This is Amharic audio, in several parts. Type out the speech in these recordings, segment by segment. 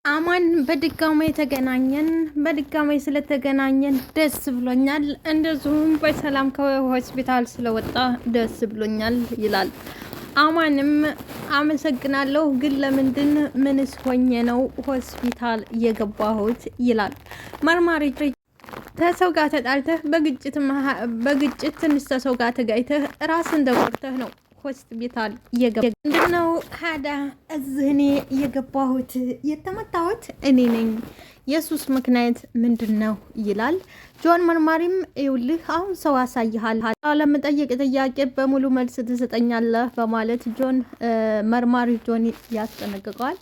አማን በድጋሚ ስለተገናኘን ደስ ብሎኛል። እንደዚሁም በሰላም ከሆስፒታል ስለወጣ ደስ ብሎኛል ይላል። አማንም አመሰግናለሁ፣ ግን ምንስ ሆኜ ነው ሆስፒታል የገባሁት ይላል። መርማሪ ተሰው ጋር ተጣልተህ በግጭት ትንሽ ተሰው ጋር ተጋጭተህ ራስን ተቆርተህ ነው ሆስፒታል ምንድነው ሀዳ እኔ የገባሁት የተመታሁት እኔ ነኝ። የሱስ ምክንያት ምንድነው ይላል ጆን። መርማሪም ይውልህ አሁን ሰው አሳይሃል፣ ለምጠይቅ ጥያቄ በሙሉ መልስ ትሰጠኛለህ በማለት መርማሪ ጆን ያስጠነቅቀዋል።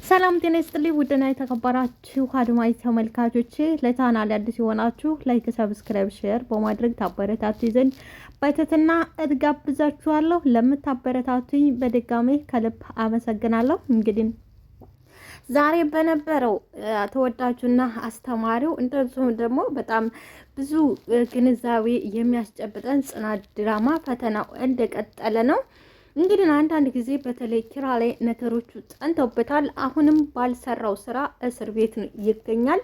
ሰላም ጤና ይስጥልኝ ውድና የተከበራችሁ አድማጭ ተመልካቾች፣ ለቻናሌ አዲስ የሆናችሁ ላይክ፣ ሰብስክራይብ፣ ሼር በማድረግ ታበረታቱ ዘንድ በትህትና እጋብዛችኋለሁ። ለምታበረታቱኝ በድጋሚ ከልብ አመሰግናለሁ። እንግዲህ ዛሬ በነበረው ተወዳጁና አስተማሪው እንደዚሁም ደግሞ በጣም ብዙ ግንዛቤ የሚያስጨብጠን ጽናት ድራማ ፈተናው እንደቀጠለ ነው። እንግዲህ አንዳንድ ጊዜ በተለይ ኪራ ላይ ነገሮቹ ጸንተውበታል። አሁንም ባልሰራው ስራ እስር ቤት ይገኛል።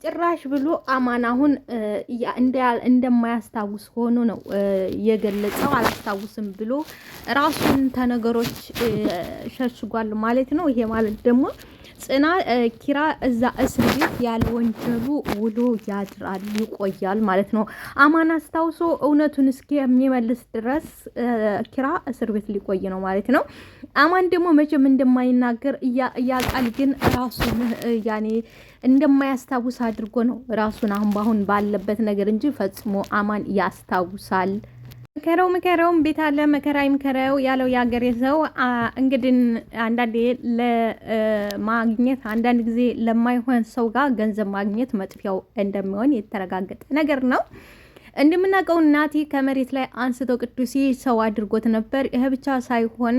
ጭራሽ ብሎ አማን አሁን እንደማያስታውስ ሆኖ ነው የገለጸው። አላስታውስም ብሎ ራሱን ተነገሮች ሸሽጓል ማለት ነው። ይሄ ማለት ደግሞ ኪራ እዛ እስር ቤት ያለ ወንጀሉ ውሎ ያድራል፣ ይቆያል ማለት ነው። አማን አስታውሶ እውነቱን እስኪ የሚመልስ ድረስ ኪራ እስር ቤት ሊቆይ ነው ማለት ነው። አማን ደግሞ መቼም እንደማይናገር ያቃል፣ ግን ራሱን እንደማያስታውስ አድርጎ ነው ራሱን አሁን ባለበት ነገር እንጂ ፈጽሞ አማን ያስታውሳል። ምከረውም ቤት አለ መከራ ይምከረው ያለው ያገሬ ሰው። እንግዲህ አንዳንዴ ለማግኘት አንዳንድ ጊዜ ለማይሆን ሰው ጋር ገንዘብ ማግኘት መጥፊያው እንደሚሆን የተረጋገጠ ነገር ነው። እንደምናውቀው ናቲ ከመሬት ላይ አንስቶ ቅዱሴ ሰው አድርጎት ነበር። ይሄ ብቻ ሳይሆን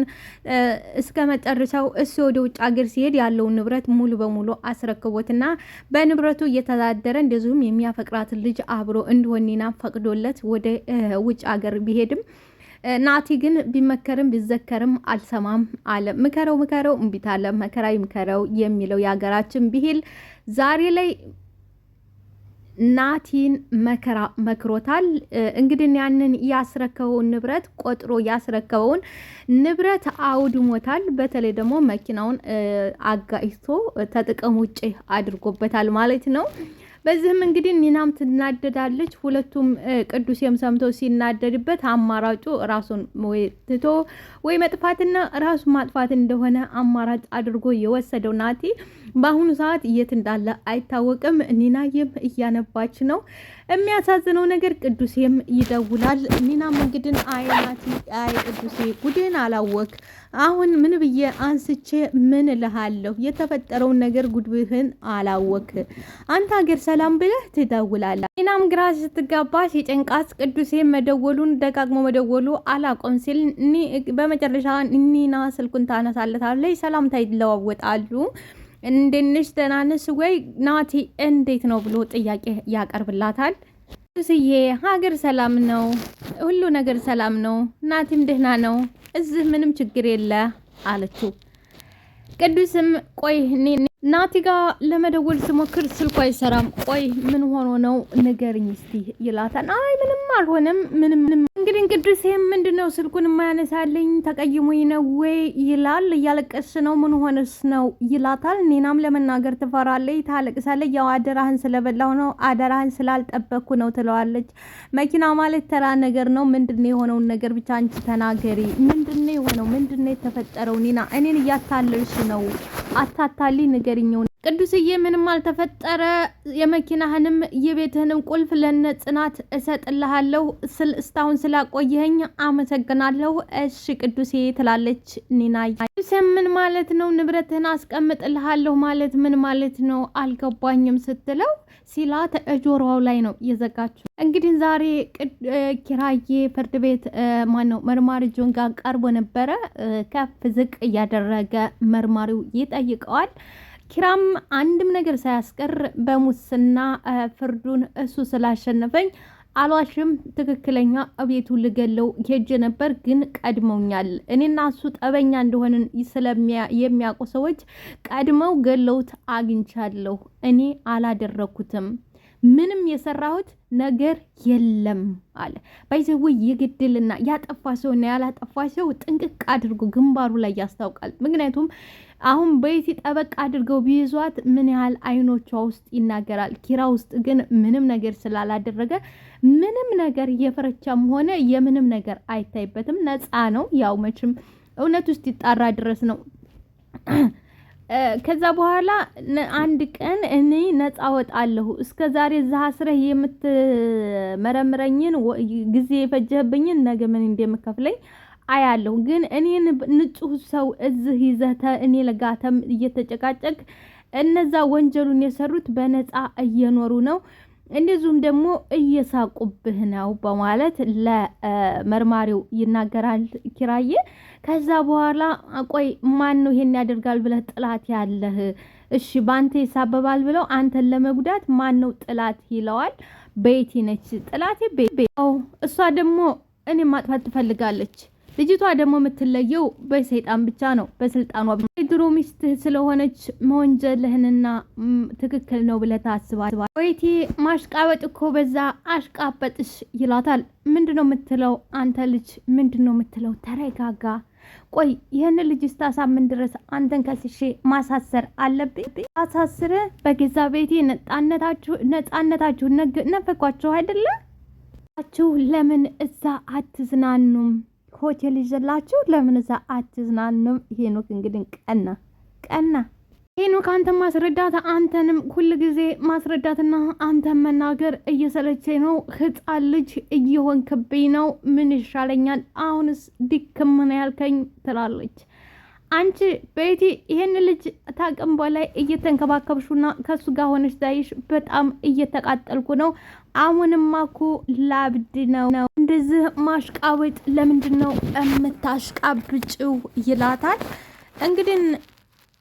እስከ መጨረሻው እሱ ወደ ውጭ ሀገር ሲሄድ ያለውን ንብረት ሙሉ በሙሉ አስረክቦትና በንብረቱ እየተዳደረ እንደዚሁም የሚያፈቅራትን ልጅ አብሮ እንዲሆንና ፈቅዶለት ወደ ውጭ ሀገር ቢሄድም ናቲ ግን ቢመከርም ቢዘከርም አልሰማም አለ። ምከረው እምቢት አለ። መከራ ይምከረው የሚለው የሀገራችን ብሂል ዛሬ ላይ ናቲን መከራ መክሮታል። እንግዲህ ያንን ያስረከበውን ንብረት ቆጥሮ ያስረከበውን ንብረት አውድሞታል። በተለይ ደግሞ መኪናውን አጋጭቶ ተጥቅም ውጭ አድርጎበታል ማለት ነው። በዚህም እንግዲህ ኒናም ትናደዳለች። ሁለቱም ቅዱሴም ሰምተው ሲናደድበት አማራጩ ራሱን ወይ ትቶ ወይ መጥፋትና ራሱን ማጥፋት እንደሆነ አማራጭ አድርጎ የወሰደው ናቲ በአሁኑ ሰዓት የት እንዳለ አይታወቅም። ኒናዬም እያነባች ነው። የሚያሳዝነው ነገር ቅዱሴም ይደውላል። ኒናም እንግዲህ አይ ናቲ፣ አይ ቅዱሴ ጉድን አላወቅ፣ አሁን ምን ብዬ አንስቼ ምን እልሃለሁ? የተፈጠረውን ነገር ጉድብህን አላወቅ፣ አንተ ሀገር ሰላም ብለህ ትደውላለህ። ኒናም ግራ ስትጋባ ሲጨንቃት ቅዱሴ ደጋግሞ መደወሉ አላቆም ሲል በመጨረሻ ኒና ስልኩን ታነሳለታለች። ሰላምታ ይለዋወጣሉ። እንደነሽ ደህና ነሽ ወይ ናቲ እንዴት ነው ብሎ ጥያቄ ያቀርብላታል። ቅዱስዬ ሀገር ሰላም ነው፣ ሁሉ ነገር ሰላም ነው፣ ናቲም ደህና ነው፣ እዚህ ምንም ችግር የለ አለችው። ቅዱስም ቆይ ናቲ ጋር ለመደወል ስሞክር ስልኩ አይሰራም፣ ቆይ ምን ሆኖ ነው ንገርኝ እስቲ ይላታል። አይ ምንም አልሆነም ምንም። እንግዲህ ቅዱሴም ምንድነው ስልኩን የማያነሳልኝ ተቀይሞኝ ነው ወይ ይላል። እያለቀስ ነው ምን ሆነስ ነው ይላታል። ኒናም ለመናገር ትፈራለች፣ ታለቅሳለች። ያው አደራህን ስለበላው ነው አደራህን ስላልጠበቅኩ ነው ትለዋለች። መኪና ማለት ተራ ነገር ነው፣ ምንድነው የሆነውን ነገር ብቻ አንቺ ተናገሪ። ምንድነው የሆነው? ምንድነው የተፈጠረው? ኒና እኔን እያታለልሽ ነው፣ አታታሊ ንገሪኝ። ቅዱስዬ ምንም አልተፈጠረ፣ የመኪናህንም የቤትህንም ቁልፍ ለነ ጽናት እሰጥልሃለሁ፣ እስካሁን ስላቆየኸኝ አመሰግናለሁ። እሺ ቅዱሴ ትላለች ኒና። ቅዱሴ ምን ማለት ነው? ንብረትህን አስቀምጥልሃለሁ ማለት ምን ማለት ነው? አልገባኝም ስትለው ሲላት ጆሮው ላይ ነው የዘጋችው። እንግዲህ ዛሬ ኪራዬ ፍርድ ቤት መርማሪ ጆን ጋር ቀርቦ ነበረ። ከፍ ዝቅ እያደረገ መርማሪው ይጠይቀዋል። ኪራም አንድም ነገር ሳያስቀር በሙስና ፍርዱን እሱ ስላሸነፈኝ አሏሽም ትክክለኛ እቤቱ ልገለው ሄጄ ነበር፣ ግን ቀድመውኛል። እኔና እሱ ጠበኛ እንደሆንን የሚያውቁ ሰዎች ቀድመው ገለውት አግኝቻለሁ። እኔ አላደረኩትም፣ ምንም የሰራሁት ነገር የለም አለ። ባይዘው የግድልና ያጠፋ ሰውና ያላጠፋ ሰው ጥንቅቅ አድርጎ ግንባሩ ላይ ያስታውቃል። ምክንያቱም አሁን በይቲ ጠበቅ አድርገው ቢይዟት ምን ያህል አይኖቿ ውስጥ ይናገራል። ኪራ ውስጥ ግን ምንም ነገር ስላላደረገ ምንም ነገር የፍረቻም ሆነ የምንም ነገር አይታይበትም። ነፃ ነው። ያው መቼም እውነት ውስጥ ይጣራ ድረስ ነው። ከዛ በኋላ አንድ ቀን እኔ ነፃ ወጣለሁ። እስከ ዛሬ እዛ አስረህ የምትመረምረኝን ጊዜ የፈጀህብኝን ነገ ምን እንደምከፍለኝ አያለሁ። ግን እኔን ንጹህ ሰው እዚህ ይዘህ እኔ ለጋተም እየተጨቃጨቅ እነዛ ወንጀሉን የሰሩት በነፃ እየኖሩ ነው፣ እንደዚሁም ደግሞ እየሳቁብህ ነው በማለት ለመርማሪው ይናገራል ኪራዬ። ከዛ በኋላ ቆይ ማን ነው ይሄን ያደርጋል ብለህ ጥላት ያለህ? እሺ ባንተ ይሳበባል ብለው አንተን ለመጉዳት ማን ነው ጥላት ይለዋል። ቤቲ ነች ጥላቴ። እሷ ደግሞ እኔ ማጥፋት ትፈልጋለች። ልጅቷ ደግሞ የምትለየው በሰይጣን ብቻ ነው፣ በስልጣኗ። ድሮ ሚስትህ ስለሆነች መወንጀልህንና ትክክል ነው ብለህ ታስባለህ። ወይቴ ማሽቃበጥ እኮ በዛ አሽቃበጥሽ ይላታል። ምንድነው የምትለው አንተ ልጅ? ምንድነው የምትለው? ተረጋጋ። ቆይ ይህን ልጅ ስታሳምን ድረስ አንተን ከስሼ ማሳሰር አለብኝ? አሳስረ በገዛ ቤቴ ነፃነታችሁ ነፈኳችሁ አይደለም? ለምን እዛ አትዝናኑም? ሆቴል ይዘላችሁ ለምን እዛ አትዝናኑም? ሄኖክ እንግዲህ ቀና ሄኖክ አንተ ማስረዳት አንተንም ሁል ጊዜ ማስረዳትና አንተን መናገር እየሰለቸኝ ነው። ህፃን ልጅ እየሆንክብኝ ነው። ምን ይሻለኛል? አሁንስ ድክም ምን ያልከኝ ትላለች። አንቺ ቤቲ ይሄን ልጅ ታቅም በላይ እየተንከባከብሹና ከሱ ጋር ሆነሽ ዳይሽ በጣም እየተቃጠልኩ ነው። አሁንማ እኮ ላብድ ነው። እንደዚህ ማሽቃበጥ ለምንድን ነው የምታሽቃብጭው? ይላታል። እንግዲህ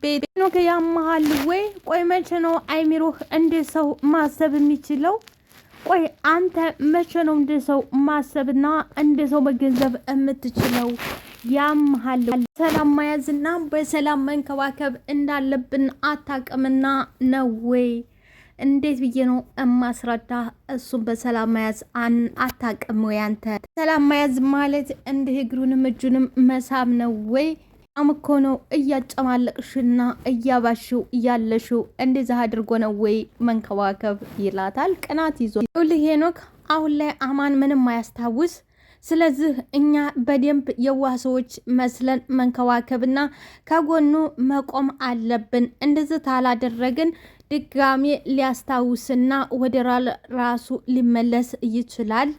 ቤኖክ ያመሃል ወይ? ቆይ መቼ ነው አይሚሮህ እንደ ሰው ማሰብ የሚችለው? ቆይ አንተ መቼ ነው እንደ ሰው ማሰብና እንደ ሰው መገንዘብ የምትችለው? ያመሃል። ሰላም መያዝና በሰላም መንከባከብ እንዳለብን አታቅምና ነው ወይ? እንዴት ብዬ ነው እማስረዳ? እሱን በሰላም መያዝ አታቅም ወይ አንተ? ሰላም መያዝ ማለት እንደ እግሩንም እጁንም መሳብ ነው ወይ? አምኮ ነው እያጨማለቅሽና እያባሽው እያለሽው እንደዛ አድርጎ ነው ወይ መንከባከብ? ይላታል። ቅናት ይዞ ሄኖክ አሁን ላይ አማን ምንም አያስታውስ። ስለዚህ እኛ በደንብ የዋህ ሰዎች መስለን መንከባከብና ከጎኑ መቆም አለብን። እንደዚህ ታላደረግን ድጋሜ ሊያስታውስና ወደ ራሱ ሊመለስ ይችላል።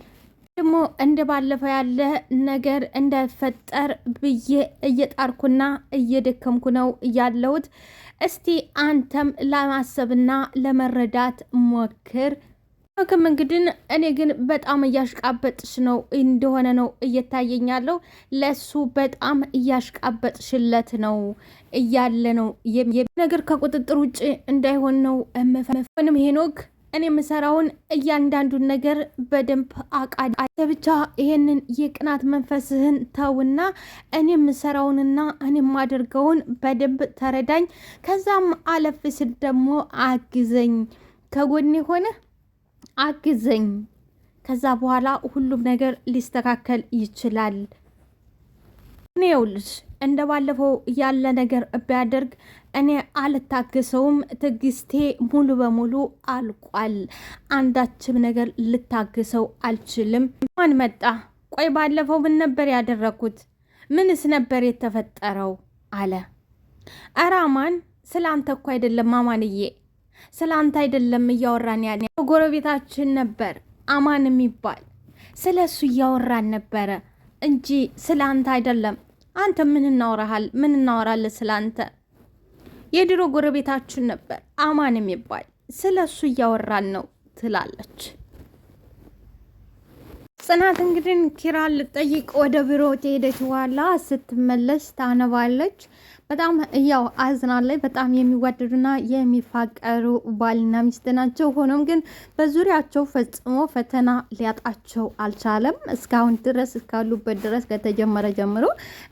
ደግሞ እንደ ባለፈው ያለ ነገር እንዳይፈጠር ብዬ እየጣርኩና እየደከምኩ ነው ያለሁት። እስቲ አንተም ለማሰብና ለመረዳት ሞክር። እንግዲህ እኔ ግን በጣም እያሽቃበጥሽ ነው እንደሆነ ነው እየታየኛለሁ። ለሱ በጣም እያሽቃበጥሽለት ነው እያለ ነው ነገር ከቁጥጥር ውጭ እንዳይሆን ነው ምንም ሄኖክ እኔ የምሰራውን እያንዳንዱን ነገር በደንብ አቃድ ብቻ ይሄንን የቅናት መንፈስህን ተውና እኔ የምሰራውንና እኔ የማደርገውን በደንብ ተረዳኝ። ከዛም አለፍ ስል ደግሞ አግዘኝ፣ ከጎኔ ሆነ አግዘኝ። ከዛ በኋላ ሁሉም ነገር ሊስተካከል ይችላል። እኔ ይኸውልሽ እንደ ባለፈው ያለ ነገር ቢያደርግ እኔ አልታገሰውም። ትግስቴ ሙሉ በሙሉ አልቋል። አንዳችም ነገር ልታገሰው አልችልም። ማን መጣ? ቆይ ባለፈው ምን ነበር ያደረኩት? ምንስ ነበር የተፈጠረው? አለ። ኧረ አማን ስለ አንተ እኮ አይደለም አማንዬ፣ ስለ አንተ አይደለም እያወራን ያለ ጎረቤታችን ነበር አማን የሚባል ስለ እሱ እያወራን ነበረ እንጂ ስለ አንተ አይደለም። አንተ ምን እናወራለን ስለ አንተ? የድሮ ጎረቤታችን ነበር አማን የሚባል ስለ እሱ እያወራን ነው ትላለች ጽናት። እንግዲህ ኪራን ልጠይቅ ወደ ቢሮ ሄደች። በኋላ ስትመለስ ታነባለች። በጣም ያው አዝናለች። በጣም የሚዋደዱና የሚፋቀሩ ባልና ሚስት ናቸው። ሆኖም ግን በዙሪያቸው ፈጽሞ ፈተና ሊያጣቸው አልቻለም። እስካሁን ድረስ እስካሉበት ድረስ ከተጀመረ ጀምሮ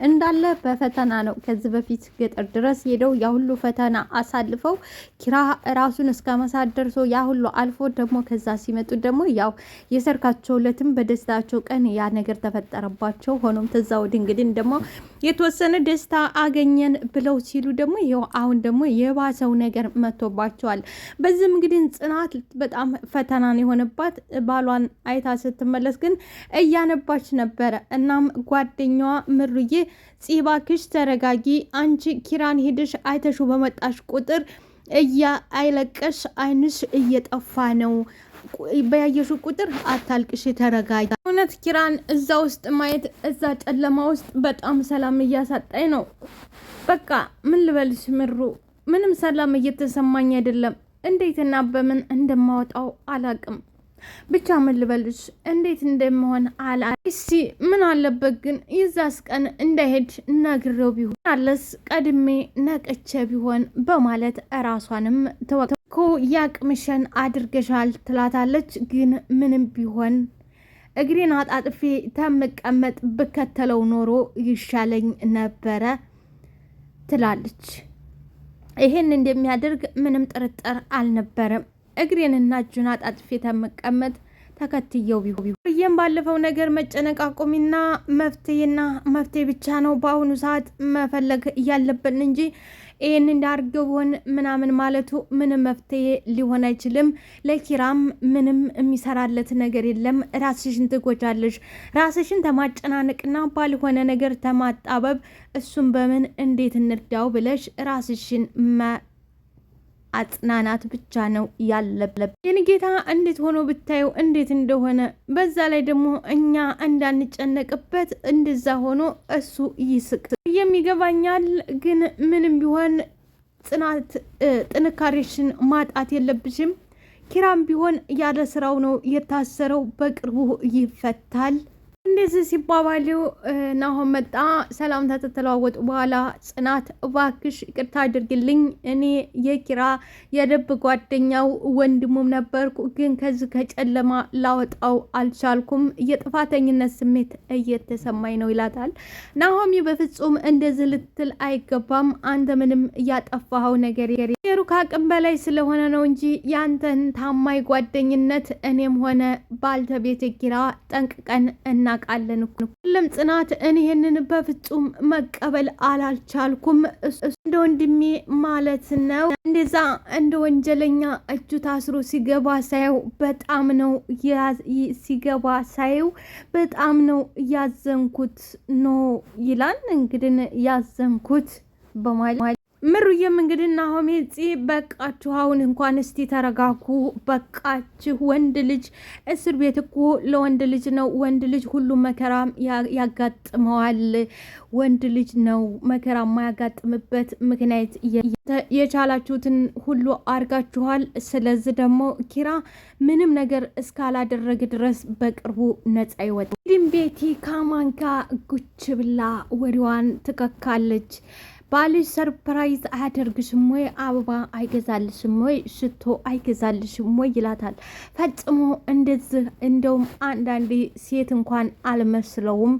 እንዳለ በፈተና ነው። ከዚህ በፊት ገጠር ድረስ ሄደው ያ ሁሉ ፈተና አሳልፈው ኪራ ራሱን እስከ መሳት ደርሶ ያ ሁሉ አልፎ ደግሞ ከዛ ሲመጡ ደግሞ ያው የሰርካቸው ዕለትም በደስታቸው ቀን ያ ነገር ተፈጠረባቸው። ሆኖም ተዛ ወዲህ እንግዲህ ደግሞ የተወሰነ ደስታ አገኘን ብለው ሲሉ ደግሞ ይኸው አሁን ደግሞ የባሰው ነገር መጥቶባቸዋል። በዚህም እንግዲህ ጽናት በጣም ፈተናን የሆነባት ባሏን አይታ ስትመለስ ግን እያነባች ነበረ። እናም ጓደኛዋ ምሩዬ ጽባክሽ ተረጋጊ፣ አንቺ ኪራን ሄደሽ አይተሹ በመጣሽ ቁጥር አይለቀሽ አይንሽ እየጠፋ ነው፣ በያየሹ ቁጥር አታልቅሽ፣ ተረጋጊ። እውነት ኪራን እዛ ውስጥ ማየት እዛ ጨለማ ውስጥ በጣም ሰላም እያሳጣኝ ነው። በቃ ምን ልበልሽ ምሩ፣ ምንም ሰላም እየተሰማኝ አይደለም። እንዴትና በምን እንደማወጣው አላቅም። ብቻ ምን ልበልሽ እንዴት እንደምሆን እስቲ ምን አለበት ግን ይዛስ ቀን እንዳይሄድ ነግሬው ቢሆን አለስ ቀድሜ ነቅቼ ቢሆን በማለት እራሷንም ተወኮ ያቅምሸን አድርገሻል ትላታለች። ግን ምንም ቢሆን እግሬን አጣጥፌ ተመቀመጥ ብከተለው ኖሮ ይሻለኝ ነበረ ትላለች። ይሄን እንደሚያደርግ ምንም ጥርጥር አልነበረም። እግሬንና እጁን አጣጥፌ ተመቀመጥ ተከትየው ቢሆን ባለፈው ነገር መጨነቅ አቁሚና መፍትሄ ብቻ ነው በአሁኑ ሰዓት መፈለግ ያለብን እንጂ ይህን እንዳርገው ቢሆን ምናምን ማለቱ ምንም መፍትሄ ሊሆን አይችልም። ለኪራም ምንም የሚሰራለት ነገር የለም። ራስሽን ትጎጃለሽ። ራስሽን ተማጨናነቅና ባልሆነ ነገር ተማጣበብ እሱም በምን እንዴት እንርዳው ብለሽ ራስሽን አጽናናት ብቻ ነው ያለብን። የኔ ጌታ እንዴት ሆኖ ብታየው እንዴት እንደሆነ፣ በዛ ላይ ደግሞ እኛ እንዳንጨነቅበት እንደዛ ሆኖ እሱ ይስቅ የሚገባኛል። ግን ምንም ቢሆን ጽናት ጥንካሬሽን ማጣት የለብሽም። ኪራም ቢሆን ያለ ስራው ነው የታሰረው፣ በቅርቡ ይፈታል። እንደዚህ ሲባባሉ ናሆም መጣ። ሰላምታ ተተለዋወጡ በኋላ ጽናት እባክሽ ይቅርታ አድርግልኝ፣ እኔ የኪራ የደብ ጓደኛው ወንድሙም ነበርኩ፣ ግን ከዚህ ከጨለማ ላወጣው አልቻልኩም፣ የጥፋተኝነት ስሜት እየተሰማኝ ነው ይላታል። ናሆሚ በፍጹም እንደዚህ ልትል አይገባም፣ አንተ ምንም እያጠፋኸው ነገር የሩ ከአቅም በላይ ስለሆነ ነው እንጂ ያንተን ታማኝ ጓደኝነት እኔም ሆነ ባልተቤት ኪራ ጠንቅቀን እናቃለን። ሁሉም ጽናት እኔ ይሄንን በፍጹም መቀበል አላልቻልኩም። እንደ ወንድሜ ማለት ነው። እንደዛ እንደ ወንጀለኛ እጁ ታስሮ ሲገባ ሳየው በጣም ነው በጣም ነው ያዘንኩት ነው ይላል። እንግዲህ ያዘንኩት በማለት ምሩዬም እንግዲህ ናሆሜ በቃችሁ፣ አሁን እንኳን እስቲ ተረጋጉ፣ በቃችሁ። ወንድ ልጅ እስር ቤት እኮ ለወንድ ልጅ ነው። ወንድ ልጅ ሁሉም መከራ ያጋጥመዋል። ወንድ ልጅ ነው መከራ የማያጋጥምበት ምክንያት የቻላችሁትን ሁሉ አድርጋችኋል። ስለዚህ ደግሞ ኪራ ምንም ነገር እስካላደረገ ድረስ በቅርቡ ነጻ ይወጣል። ቤቲ ከማን ጋር ጉች ብላ ወዲዋን ትከካለች። ባልሽ ሰርፕራይዝ አያደርግሽም ወይ? አበባ አይገዛልሽም ወይ? ሽቶ አይገዛልሽም ወይ ይላታል። ፈጽሞ እንደዚህ እንደውም አንዳንዴ ሴት እንኳን አልመስለውም፣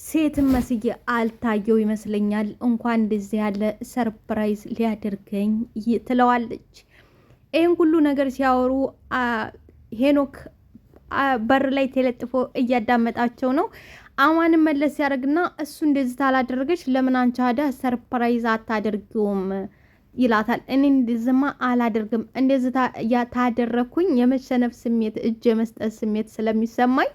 ሴትም መስዬ አልታየው ይመስለኛል። እንኳን እንደዚህ ያለ ሰርፕራይዝ ሊያደርገኝ ትለዋለች። ይህን ሁሉ ነገር ሲያወሩ ሄኖክ በር ላይ ተለጥፎ እያዳመጣቸው ነው። አማንም መለስ ያደርግና እሱ እንደዚህ ታላደረገች ለምን አንቺ አዳ ሰርፕራይዝ አታደርጊውም ይላታል። እኔ እንደዚህማ አላደርግም፣ እንደዚህ ታደረኩኝ የመሸነፍ ስሜት እጅ የመስጠት ስሜት ስለሚሰማኝ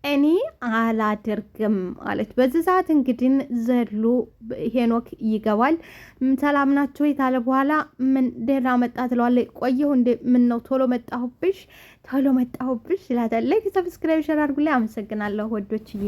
እኔ አላደርግም አለች። በዚህ ሰዓት እንግዲህ ዘሎ ሄኖክ ይገባል። ሰላም ናቸው የታለ በኋላ ምን ደህና መጣ ትለዋለች። ቆየሁ እንደ ምን ነው ቶሎ መጣሁብሽ ይላታል። ላይክ ሰብስክራይብ ሸር አድርጉልኝ። አመሰግናለሁ ወዶችዬ።